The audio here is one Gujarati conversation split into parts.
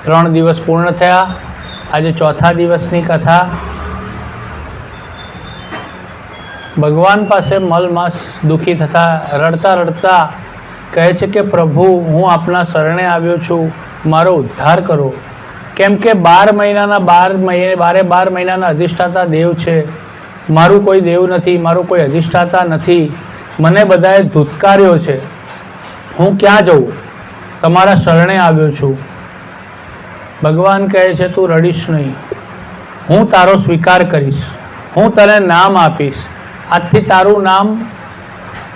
3 દિવસ પૂર્ણ થયા। આજે ચોથા દિવસની કથા। ભગવાન પાસે મલમાસ દુઃખી થતા રડતા રડતા કહે છે કે પ્રભુ, હું આપના શરણે આવ્યો છું, મારો ઉદ્ધાર કરો। કેમ કે 12 મહિનાના 12 મહિનાના અધિષ્ઠાતા દેવ છે, મારું કોઈ દેવ નથી, મારું કોઈ અધિષ્ઠાતા નથી। મને બધાએ ધૂતકાર્યો છે, હું ક્યાં જાઉં? તમારા શરણે આવ્યો છું। ભગવાન કહે છે તું રડીશ નહીં, હું તારો સ્વીકાર કરીશ, હું તને નામ આપીશ। આજથી તારું નામ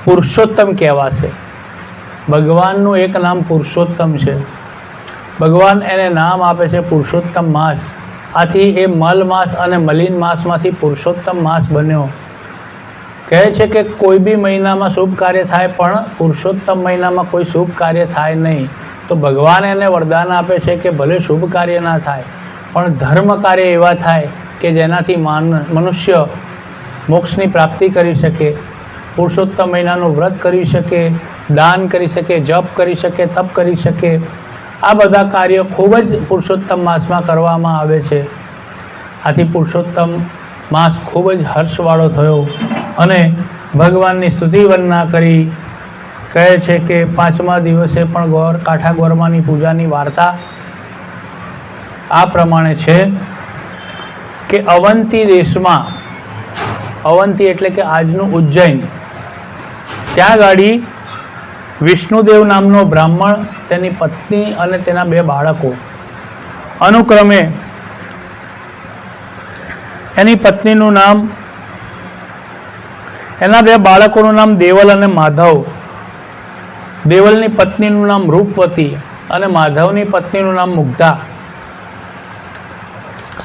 પુરુષોત્તમ કહેવાશે। ભગવાનનું એક નામ પુરુષોત્તમ છે। ભગવાન એને નામ આપે છે પુરુષોત્તમ માસ। આથી એ મલ માસ અને મલિન માસમાંથી પુરુષોત્તમ માસ બન્યો। કહે છે કે કોઈ બી મહિનામાં શુભ કાર્ય થાય, પણ પુરુષોત્તમ મહિનામાં કોઈ શુભ કાર્ય થાય નહીં। તો ભગવાન એને વરદાન આપે છે કે ભલે શુભ કાર્ય ના થાય, પણ ધર્મ કાર્ય એવા થાય કે જેનાથી મનુષ્ય મોક્ષની પ્રાપ્તિ કરી શકે, પુરુષોત્તમ મહિનાનું વ્રત કરી શકે, દાન કરી શકે, જપ કરી શકે, તપ કરી શકે। આ બધા કાર્યો ખૂબ જ પુરુષોત્તમ માસમાં કરવામાં આવે છે। આથી પુરુષોત્તમ માસ ખૂબ જ હર્ષવાળો થયો અને ભગવાનની સ્તુતિ વંદના કરી। કહે છે કે 5મા દિવસે પણ કાઠા ગોરમાની પૂજાની વાર્તા આ પ્રમાણે છે કે અવંતી દેશમાં, અવંતી એટલે કે આજનું ઉજ્જૈન, ત્યાં ગાડી વિષ્ણુદેવ નામનો બ્રાહ્મણ, તેની પત્ની અને તેના 2 બાળકો, અનુક્રમે એની પત્નીનું નામ, એના 2 બાળકોનું નામ દેવલ અને માધવ। દેવલની પત્નીનું નામ રૂપવતી અને માધવની પત્નીનું નામ મુગ્ધા।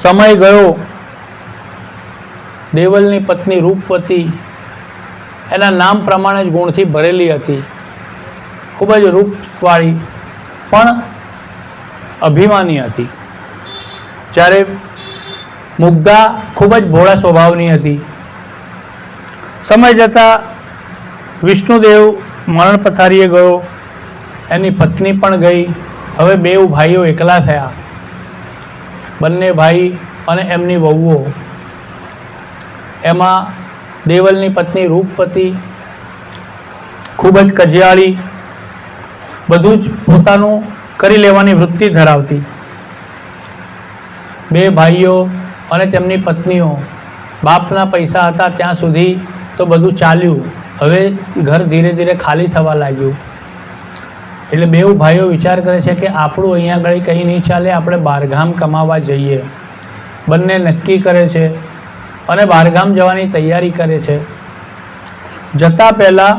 સમય ગયો, દેવલની પત્ની રૂપવતી એના નામ પ્રમાણે જ ગુણથી ભરેલી હતી, ખૂબ જ રૂપવાળી પણ અભિમાની હતી। જ્યારે મુગ્ધા ખૂબ જ ભોળા સ્વભાવની હતી। સમય જતાં વિષ્ણુદેવ મરણ પથારીએ ગયો, એની પત્ની પણ ગઈ। હવે 2 ભાઈઓ એકલા થયા, બંને ભાઈ અને એમની વહુઓ। એમાં દેવલની પત્ની રૂપવતી ખૂબ જ કજિયાળી, બધું જ પોતાનું કરી લેવાની વૃત્તિ ધરાવતી। 2 ભાઈઓ અને તેમની પત્નીઓ, બાપના પૈસા હતા ત્યાં સુધી તો બધું ચાલ્યું, હવે ઘર ધીરે ધીરે ખાલી થવા લાગ્યું। એટલે 2 ભાઈઓ વિચાર કરે છે કે આપણું અહીંયા આગળ કંઈ નહીં ચાલે, આપણે બહારગામ કમાવા જઈએ। બંને નક્કી કરે છે અને બહારગામ જવાની તૈયારી કરે છે। જતા પહેલાં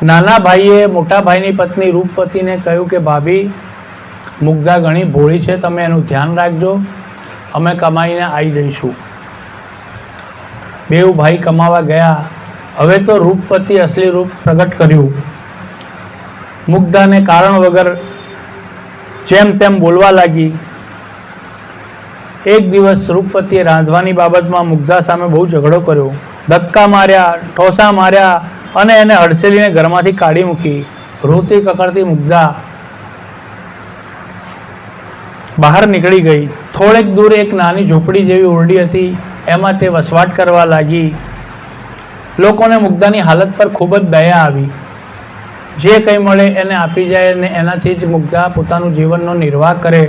નાના ભાઈએ મોટા ભાઈની પત્ની રૂપવતીને કહ્યું કે ભાભી, મુગ્ધા ઘણી ભોળી છે, તમે એનું ધ્યાન રાખજો, અમે કમાઈને આવી જઈશું। 2 ભાઈ કમાવા ગયા। હવે તો રૂપવતી અસલી રૂપ પ્રગટ કર્યું। મુગ્ધાને કારણ વગર જેમ તેમ બોલવા લાગી। એક દિવસ રૂપવતીએ રાંધવાની બાબતમાં મુગ્ધા સામે બહુ ઝઘડો કર્યો, ધક્કા માર્યા, ઠોસા માર્યા અને એને હડસેલીને ઘરમાંથી કાઢી મૂકી। રોતી કકડતી મુગ્ધા બહાર નીકળી ગઈ। થોડેક દૂર એક નાની ઝૂંપડી જેવી ઓરડી હતી, એમાં તે વસવાટ કરવા લાગી। લોકોને મુગ્ધાની હાલત પર ખૂબ જ દયા આવી। જે કંઈ મળે એને આપી જાય અને એનાથી જ મુગ્ધા પોતાનું જીવનનો નિર્વાહ કરે।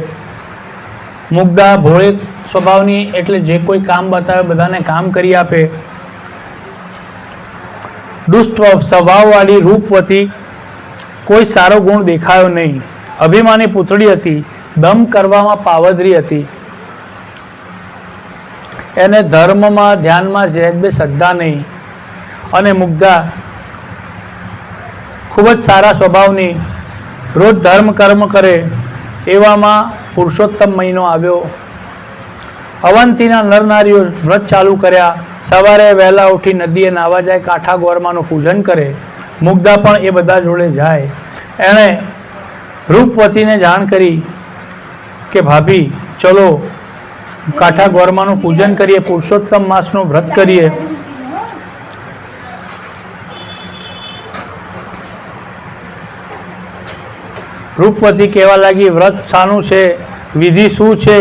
મુગ્ધા ભોળી સ્વભાવની, એટલે જે કોઈ કામ બતાવે બધાને કામ કરી આપે। દુષ્ટ સ્વભાવવાળી રૂપવતી કોઈ સારો ગુણ દેખાયો નહીં। અભિમાની પુતળી હતી, દમ કરવામાં પાવદરી હતી। એને ધર્મમાં ધ્યાનમાં સહેજ બે શ્રદ્ધા નહીં। અને મુગ્ધા ખૂબ જ સારા સ્વભાવની, રોજ ધર્મ કર્મ કરે। એવામાં પુરુષોત્તમ મહિનો આવ્યો। અવંતીના નરનારીઓ વ્રત ચાલુ કર્યા। સવારે વહેલા ઉઠી નદીએ નાહવા જાય, કાઠા ગોરમાનું પૂજન કરે। મુગ્ધા પણ એ બધા જોડે જાય। એણે રૂપવતીને જાણ કરી કે ભાભી ચલો કાઠા ગોરમાનું પૂજન કરીએ, પુરુષોત્તમ માસનું વ્રત કરીએ। રૂપવતી કહેવા લાગી, વ્રત શાનું છે, વિધિ શું છે?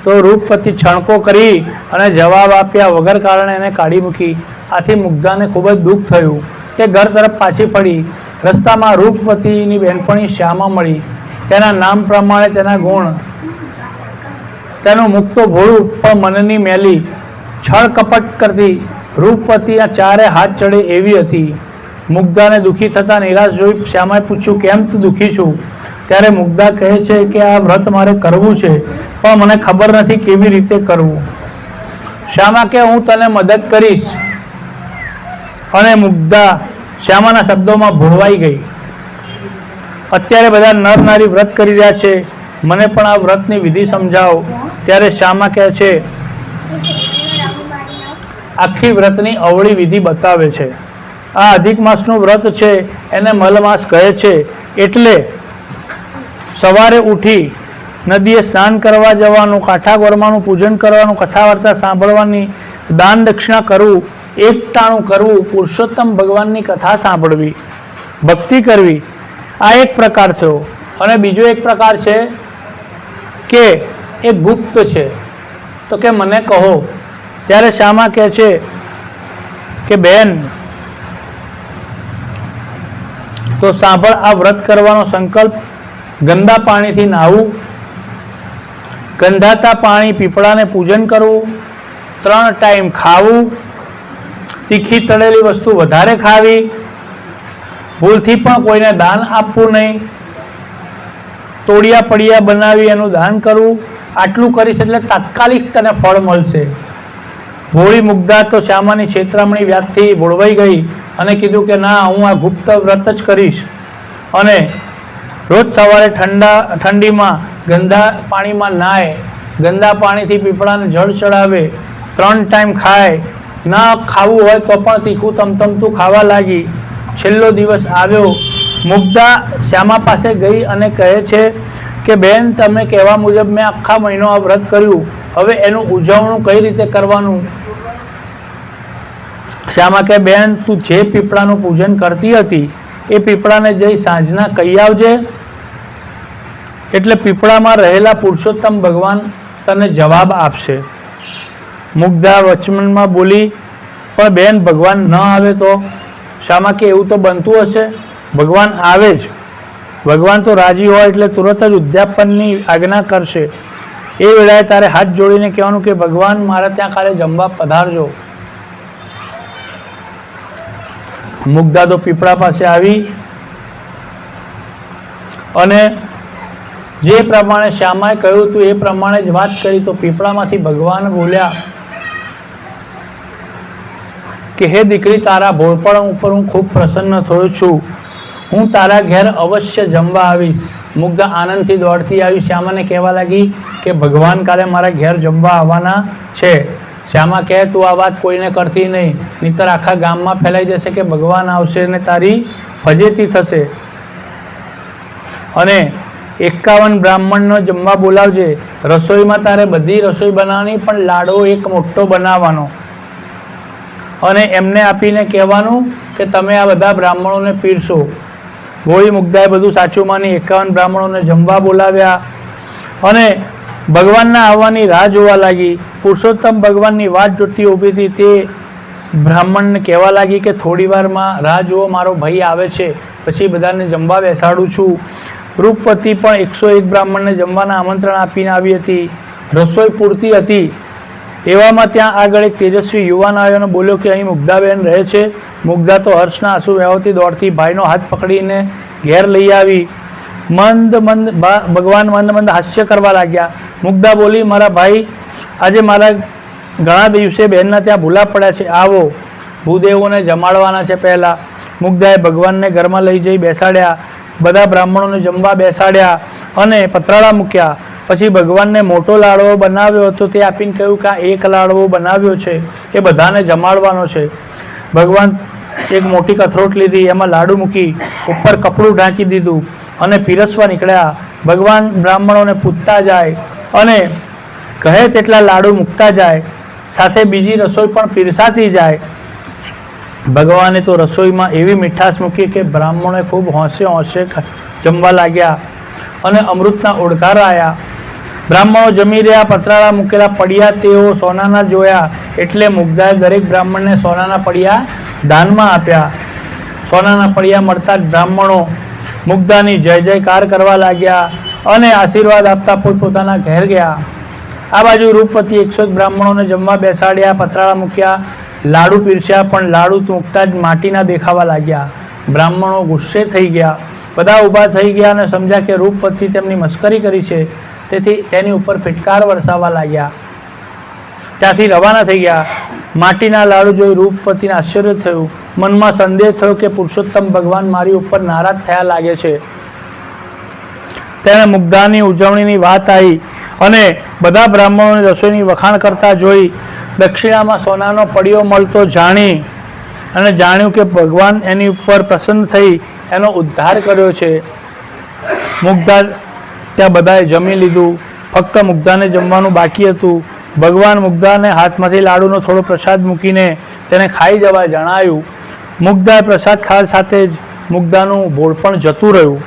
તો રૂપવતી છણકો કરી અને જવાબ આપ્યા વગર કારણે એને કાઢી મૂકી. આથી મુગ્ધાને ખૂબ જ દુઃખ થયું. તે ઘર તરફ પાછી ફરી. રસ્તામાં રૂપવતીની બહેનપણી શ્યામા મળી. તેના નામ પ્રમાણે તેના ગુણ, તેનું મુખ તો ભોળું પણ મનની મેલી, છળ કપટ કરતી. રૂપવતીના ચારે હાથ ચડે એવી હતી. મુગ્ધાને દુઃખી થતા નિરાશ જોઈ શ્યામાએ પૂછ્યું, કેમ તું દુઃખી છું? ત્યારે મુગ્ધા કહે છે કે આ વ્રત મારે કરવું છે, પણ મને ખબર નથી કેવી રીતે કરવું. શ્યામા કે હું તને મદદ કરીશ. અને મુગ્ધા શ્યામાના શબ્દોમાં ભોળવાઈ ગઈ. અત્યારે બધા નર નારી વ્રત કરી રહ્યા છે, મને પણ આ વ્રતની વિધિ સમજાવો. ત્યારે શ્યામા કહે છે, આખી વ્રતની અવળી વિધિ બતાવે છે. આ અધિક માસનું વ્રત છે, એને મલમાસ કહે છે. એટલે સવારે ઉઠી નદીએ સ્નાન કરવા જવાનું, કાંઠા ગોરમાનું પૂજન કરવાનું, કથા વાર્તા સાંભળવાની, દાન દક્ષિણા કરવું, એકટાણું કરવું, પુરુષોત્તમ ભગવાનની કથા સાંભળવી, ભક્તિ કરવી. આ એક પ્રકાર થયો. અને બીજો એક પ્રકાર છે કે એ ગુપ્ત છે. તો કે મને કહો. ત્યારે શ્યામા કહે છે કે બેન, તો સાંભળ આ વ્રત કરવાનો સંકલ્પ. ગંદા પાણીથી નાહવું, ગંધાતા પાણી પીપળાને પૂજન કરવું, 3 ટાઈમ ખાવું, તીખી તળેલી વસ્તુ વધારે ખાવી, ભૂલથી પણ કોઈને દાન આપવું નહીં, તોડિયા પડિયા બનાવી એનું દાન કરવું. આટલું કરીશ એટલે તાત્કાલિક તને ફળ મળશે. ભોળી મુગ્ધા તો શ્યામાની છેતરામણી વ્યાજથી ભોળવાઈ ગઈ અને કીધું કે ના, હું આ ગુપ્ત વ્રત જ કરીશ. અને રોજ સવારે ઠંડીમાં ગંદા પાણીમાં નાય, ગંદા પાણીથી પીપળાને જળ ચડાવે, 3 ટાઈમ ખાય, ના ખાવું હોય તો પણ તીખું તમતમતું ખાવા લાગી. છેલ્લો દિવસ આવ્યો. મુગ્ધા શ્યામા પાસે ગઈ અને કહે છે કે બેન, તમે કહેવા મુજબ મેં આખા મહિનો આ વ્રત કર્યું, હવે એનું ઉજવણું કઈ રીતે કરવાનું? શ્યામા કે બેન, તું જે પીપળાનું પૂજન કરતી હતી એ પીપળાને જઈ સાંજના કહી આવજે, એટલે પીપળામાં રહેલા પુરુષોત્તમ ભગવાન તને જવાબ આપશે. મુગ્ધા વચનમાં બોલી, પણ બેન, ભગવાન ન આવે તો? શ્યામા કે એવું તો બનતું હશે, ભગવાન આવે જ. ભગવાન તો રાજી હોય એટલે તુરત જ ઉદ્યાપનની આજ્ઞા કરશે. એ વેળાએ તારે હાથ જોડીને કહેવાનું કે ભગવાન, મારા ત્યાં કાલે જમવા પધારજો. મુગ્ધા તો પીપળા પાસે આવી અને જે પ્રમાણે શ્યામાએ કહ્યું હતું એ પ્રમાણે જ વાત કરી. તો પીપળામાંથી ભગવાન બોલ્યા કે હે દીકરી, તારા ભોળપણ ઉપર હું ખૂબ પ્રસન્ન થયો છું. હું તારા ઘેર અવશ્ય જમવા આવીશ. મુગ્ધા આનંદથી દોડતી આવી શ્યામાને કહેવા લાગી કે ભગવાન કાલે મારા ઘેર જમવા આવવાના છે. શ્યામા કહે, તું આ વાત કોઈને કરતી નહીં, નહીંતર આખા ગામમાં ફેલાઈ જશે કે ભગવાન આવશે અને તારી ફજેતી થશે. અને 51 બ્રાહ્મણનો જમવા બોલાવજે. રસોઈમાં તારે બધી રસોઈ બનાવવાની, પણ લાડવો એક મોટો બનાવવાનો અને એમને આપીને કહેવાનું કે તમે આ બધા બ્રાહ્મણોને પીરશો. ભોળી મુગ્ધાએ બધું સાચું માની 51 બ્રાહ્મણોને જમવા બોલાવ્યા અને ભગવાનના આવવાની રાહ જોવા લાગી. પુરુષોત્તમ ભગવાનની વાત જોતી ઊભી હતી. તે બ્રાહ્મણને કહેવા લાગી કે થોડી વારમાં રાહ જુઓ, મારો ભાઈ આવે છે, પછી બધાને જમવા બેસાડું છું. રૂપવતી પણ 101 બ્રાહ્મણને જમવાના આમંત્રણ આપીને આવી હતી. રસોઈ પૂરતી હતી. એવામાં ત્યાં આગળ એક તેજસ્વી યુવાન આવ્યો અને બોલ્યો કે અહીં મુગ્ધાબેન રહે છે. મુગ્ધા તો હર્ષના આંસુ વહેવાથી દોડતી ભાઈનો હાથ પકડીને ઘેર લઈ આવી. ભગવાન મંદ મંદ હાસ્ય કરવા લાગ્યા. મુગ્ધા બોલી, મારા ભાઈ, આજે મારા ઘણા દિવસે બહેનના ત્યાં ભૂલા પડ્યા છે, આવો. ભૂદેવોને જમાડવાના છે. પહેલાં મુગ્ધાએ ભગવાનને ઘરમાં લઈ જઈ બેસાડ્યા. બધા બ્રાહ્મણોને જમવા બેસાડ્યા અને પતરાળા મૂક્યા. પછી ભગવાનને મોટો લાડવો બનાવ્યો હતો, તે આપીને કહ્યું કે આ એક લાડવો બનાવ્યો છે, એ બધાને જમાડવાનો છે. ભગવાન એક મોટી કથરોટ લીધી, એમાં લાડુ મૂકી ઉપર કપડું ઢાંકી દીધું અને પીરસવા નીકળ્યા. ભગવાન બ્રાહ્મણોને પૂછતા જાય અને કહે તેટલા લાડુ મૂકતા જાય, સાથે બીજી રસોઈ પણ પીરસાતી જાય. ભગવાને તો રસોઈમાં એવી મીઠાશ મૂકી કે બ્રાહ્મણોએ ખૂબ હોંશે હોંશે જમવા લાગ્યા અને અમૃતના ઓળકાર આવ્યા. બ્રાહ્મણો જમી રહ્યા, પતરાળા મૂકેલા પડિયા તેઓ સોનાના જોયા એટલે મુગ્ધાએ દરેક બ્રાહ્મણને સોનાના પડિયા દાનમાં આપ્યા. સોનાના પડિયા મળતા જ બ્રાહ્મણો મુગ્ધાની જય જયકાર કરવા લાગ્યા અને આશીર્વાદ આપતા પોતપોતાના ઘેર ગયા. આ બાજુ રૂપવતી 101 બ્રાહ્મણોને જમવા બેસાડ્યા, પતરાળા મૂક્યા, લાડુ પીરસ્યા, પણ લાડુ મૂકતા જ માટીના દેખાવા લાગ્યા. બ્રાહ્મણો ગુસ્સે થઈ ગયા. બધા ઊભા થઈ ગયા અને સમજ્યા કે રૂપવતી તેમની મસ્કરી કરી છે, તેથી તેની ઉપર ફિટકાર વરસાવવા લાગ્યા. ત્યાંથી રવાના થઈ ગયા. માટીના લાડુ જોઈ રૂપવતીને આશ્ચર્ય થયું. મનમાં સંદેહ થયો કે પુરુષોત્તમ ભગવાન મારી ઉપર નારાજ થયા લાગે છે. તેને મુગ્ધાની ઉજવણીની વાત આવી અને બધા બ્રાહ્મણોની રસોઈની વખાણ કરતા જોઈ દક્ષિણામાં સોનાનો પડિયો મળતો જાણી અને જાણ્યું કે ભગવાન એની ઉપર પ્રસન્ન થઈ એનો ઉદ્ધાર કર્યો છે. મુગ્ધા ત્યાં બધાએ જમી લીધું. ફક્ત મુગ્ધાને જમવાનું બાકી હતું. ભગવાન મુગ્ધાને હાથમાંથી લાડુનો થોડો પ્રસાદ મૂકીને તેને ખાઈ જવા જણાયું. મુગ્ધાએ પ્રસાદ ખાવા સાથે જ મુગ્ધાનું ભોળપણ જતું રહ્યું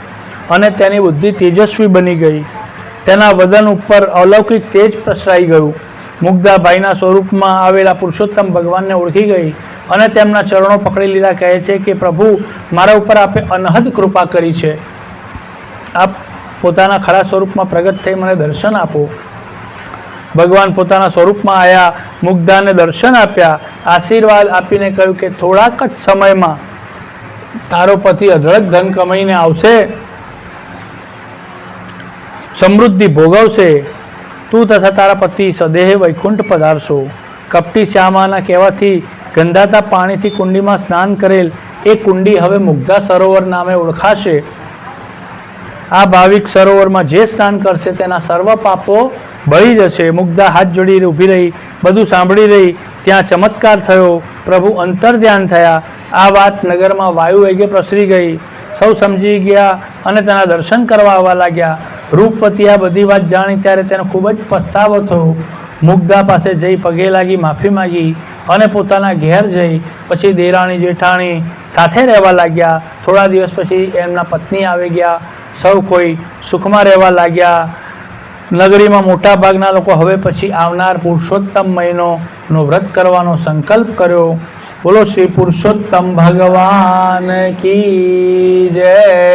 અને તેની બુદ્ધિ તેજસ્વી બની ગઈ. તેના વદન ઉપર અલૌકિક તેજ પ્રસરાઈ ગયું. મુગ્ધા ભાઈના સ્વરૂપમાં આવેલા પુરુષોત્તમ ભગવાનને ઓળખી ગઈ અને તેમના ચરણો પકડી લીધા. કહે છે કે પ્રભુ, મારા ઉપર આપે અનહદ કૃપા કરી છે. આપ પોતાના ખરા સ્વરૂપમાં પ્રગટ થઈ મને દર્શન આપો. ભગવાન પોતાના સ્વરૂપમાં આવ્યા, મુગ્ધાને દર્શન આપ્યા, આશીર્વાદ આપીને કહ્યું કે થોડાક જ સમયમાં તારો પતિ અઢળક ધન કમાઈને આવશે, સમૃદ્ધિ ભોગવશે. તું તથા તારા પતિ સદેહે વૈકુંઠ પધારશો. કપટી શ્યામાના કહેવાથી ગંધાતા પાણીથી કુંડીમાં સ્નાન કરેલ એ કુંડી હવે મુગ્ધા સરોવર નામે ઓળખાશે. આ ભાવિક સરોવરમાં જે સ્નાન કરશે તેના સર્વ પાપો બળી જશે. મુગ્ધા હાથ જોડી ઊભી રહી, બધું સાંભળી રહી. ત્યાં ચમત્કાર થયો. પ્રભુ અંતર ધ્યાન થયા. આ વાત નગરમાં વાયુ વેગે પ્રસરી ગઈ. સૌ સમજી ગયા અને તેના દર્શન કરવા આવવા લાગ્યા. રૂપવતી આ બધી વાત જાણી ત્યારે તેને ખૂબ જ પસ્તાવો થયો. મુગ્ધા પાસે જઈ પગે લાગી માફી માગી અને પોતાના ઘેર જઈ પછી દેરાણી જેઠાણી સાથે રહેવા લાગ્યા. થોડા દિવસ પછી એમના પત્ની આવી ગયા. સૌ કોઈ સુખમાં રહેવા લાગ્યા. નગરીમાં મોટા ભાગના લોકો હવે પછી આવનાર પુરુષોત્તમ મહિનોનો વ્રત કરવાનો સંકલ્પ કર્યો. બોલો શ્રી પુરુષોત્તમ ભગવાન કી જય.